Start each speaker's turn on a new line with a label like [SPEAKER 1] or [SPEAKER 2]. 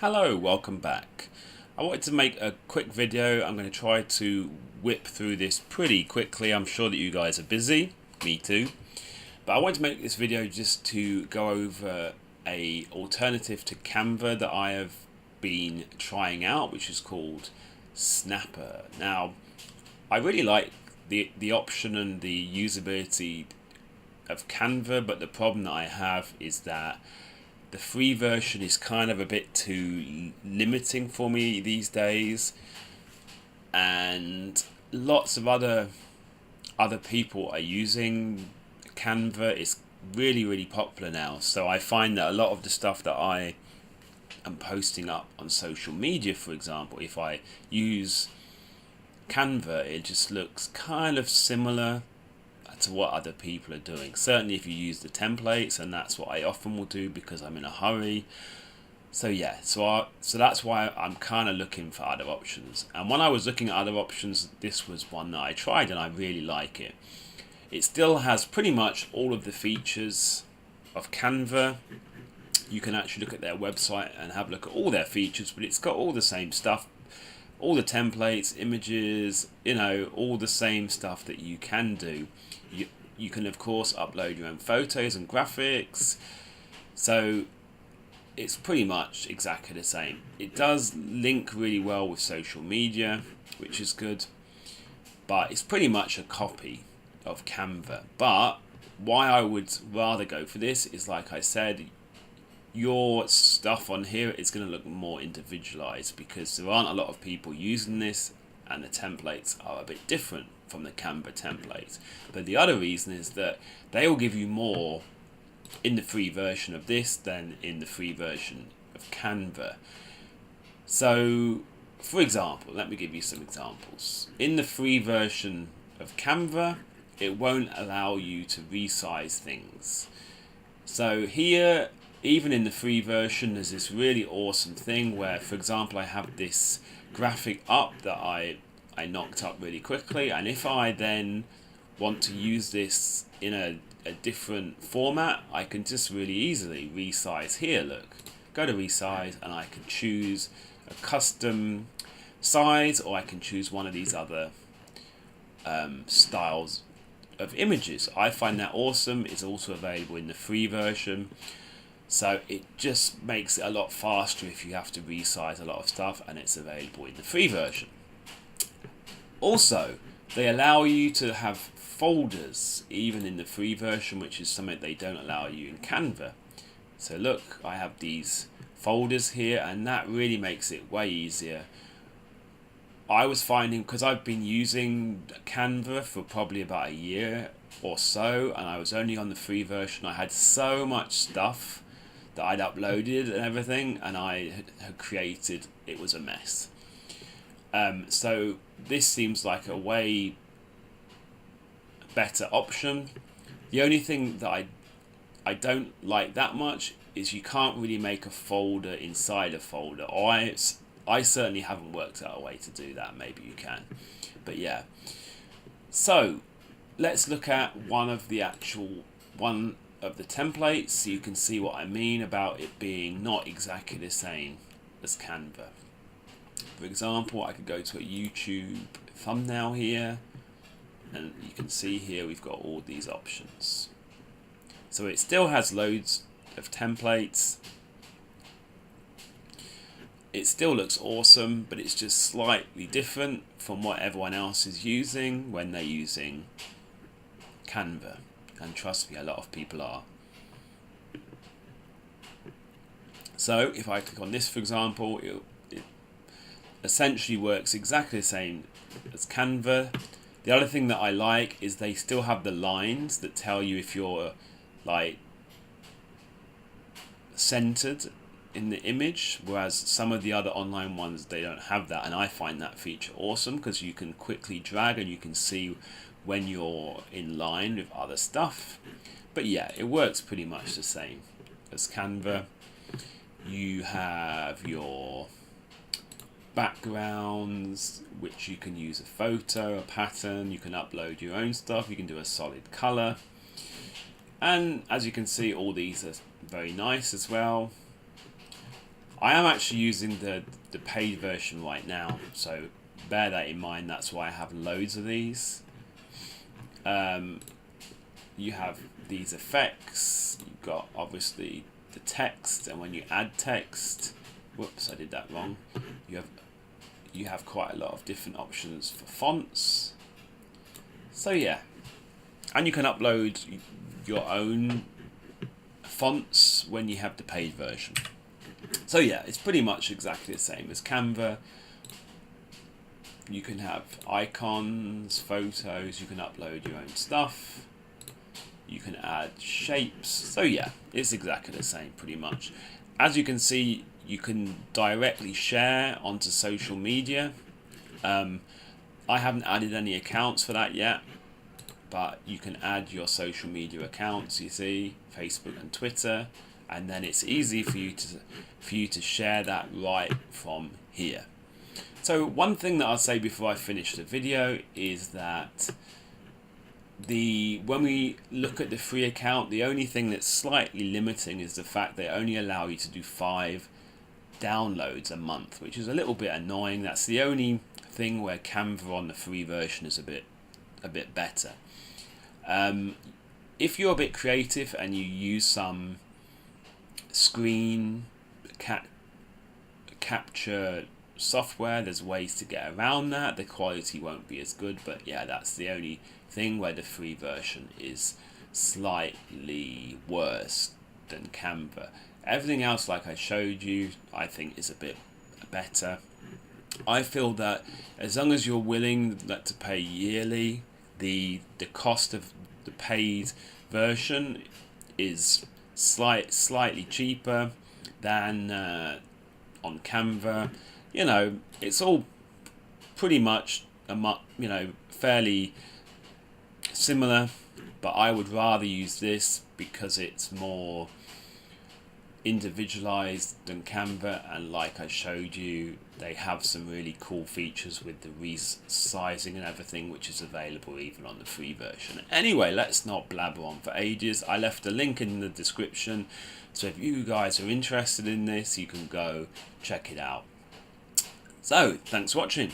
[SPEAKER 1] Hello, welcome back. I wanted to make a quick video. I'm going to try to whip through this pretty quickly. I'm sure that you guys are busy, me too. But I wanted to make this video just to go over a alternative to Canva that I have been trying out, which is called Snappa. Now, I really like the option and the usability of Canva, but the problem that I have is that the free version is kind of a bit too limiting for me these days, and lots of other people are using Canva. It's really popular now, so I find that a lot of the stuff that I am posting up on social media, for example, if I use Canva, it just looks kind of similar to what other people are doing. Certainly if you use the templates, and that's what I often will do because I'm in a hurry. So yeah, so that's why I'm kind of looking for other options. And when I was looking at other options, this was one that I tried and I really like it. It still has pretty much all of the features of Canva. You can actually look at their website and have a look at all their features, but it's got all the same stuff, all the templates, images, all the same stuff that you can do. You can of course upload your own photos and graphics, so it's pretty much exactly the same. It does link really well with social media, which is good, but it's pretty much a copy of Canva. But why I would rather go for this is, like I said, your stuff on here is going to look more individualized because there aren't a lot of people using this, and the templates are a bit different from the Canva templates. But the other reason is that they will give you more in the free version of this than in the free version of Canva. So, for example, let me give you some examples. In the free version of Canva, it won't allow you to resize things. So here, even in the free version, there's this really awesome thing where, for example, I have this graphic up that I knocked up really quickly, and if I then want to use this in a different format, I can just really easily resize here. Look, go to resize and I can choose a custom size, or I can choose one of these other styles of images. I find that awesome. It's also available in the free version. So it just makes it a lot faster if you have to resize a lot of stuff, and it's available in the free version. Also, they allow you to have folders even in the free version, which is something they don't allow you in Canva. So look, I have these folders here, and that really makes it way easier. I was finding, because I've been using Canva for probably about a year or so, and I was only on the free version, I had so much stuff that I'd uploaded and everything, and I had created, it was a mess. So this seems like a way better option. The only thing that I don't like that much is you can't really make a folder inside a folder. Or I certainly haven't worked out a way to do that. Maybe you can, but yeah. So let's look at one of the templates so you can see what I mean about it being not exactly the same as Canva. For example, I could go to a YouTube thumbnail here, and you can see here we've got all these options. So it still has loads of templates. It still looks awesome, but it's just slightly different from what everyone else is using when they're using Canva. And trust me, a lot of people are. So if I click on this, for example, it essentially works exactly the same as Canva. The other thing that I like is they still have the lines that tell you if you're like centered in the image, whereas some of the other online ones, they don't have that, and I find that feature awesome because you can quickly drag and you can see when you're in line with other stuff. But yeah, it works pretty much the same as Canva. You have your backgrounds, which you can use a photo, a pattern, you can upload your own stuff, you can do a solid color, and as you can see, all these are very nice as well. I am actually using the paid version right now, so bear that in mind. That's why I have loads of these. You have these effects. You've got obviously the text, and when you add text, whoops, I did that wrong. You have quite a lot of different options for fonts. So yeah, and you can upload your own fonts when you have the paid version. So yeah, it's pretty much exactly the same as Canva. You can have icons, photos, you can upload your own stuff, you can add shapes. So yeah, it's exactly the same pretty much. As you can see, you can directly share onto social media. I haven't added any accounts for that yet, but you can add your social media accounts, you see, Facebook and Twitter, and then it's easy for you to share that right from here. So one thing that I'll say before I finish the video is that when we look at the free account, the only thing that's slightly limiting is the fact they only allow you to do 5 downloads a month, which is a little bit annoying. That's the only thing where Canva on the free version is a bit better. If you're a bit creative and you use some screen capture software, there's ways to get around that. The quality won't be as good, but yeah, that's the only thing where the free version is slightly worse than Canva. Everything else, like I showed you, I think is a bit better. I feel that as long as you're willing to pay yearly, the cost of the paid version is slightly cheaper than on Canva. You know, it's all pretty much fairly similar, but I would rather use this because it's more individualized than Canva, and like I showed you, they have some really cool features with the resizing and everything, which is available even on the free version. Anyway, let's not blabber on for ages. I left a link in the description, so if you guys are interested in this, you can go check it out. So thanks for watching.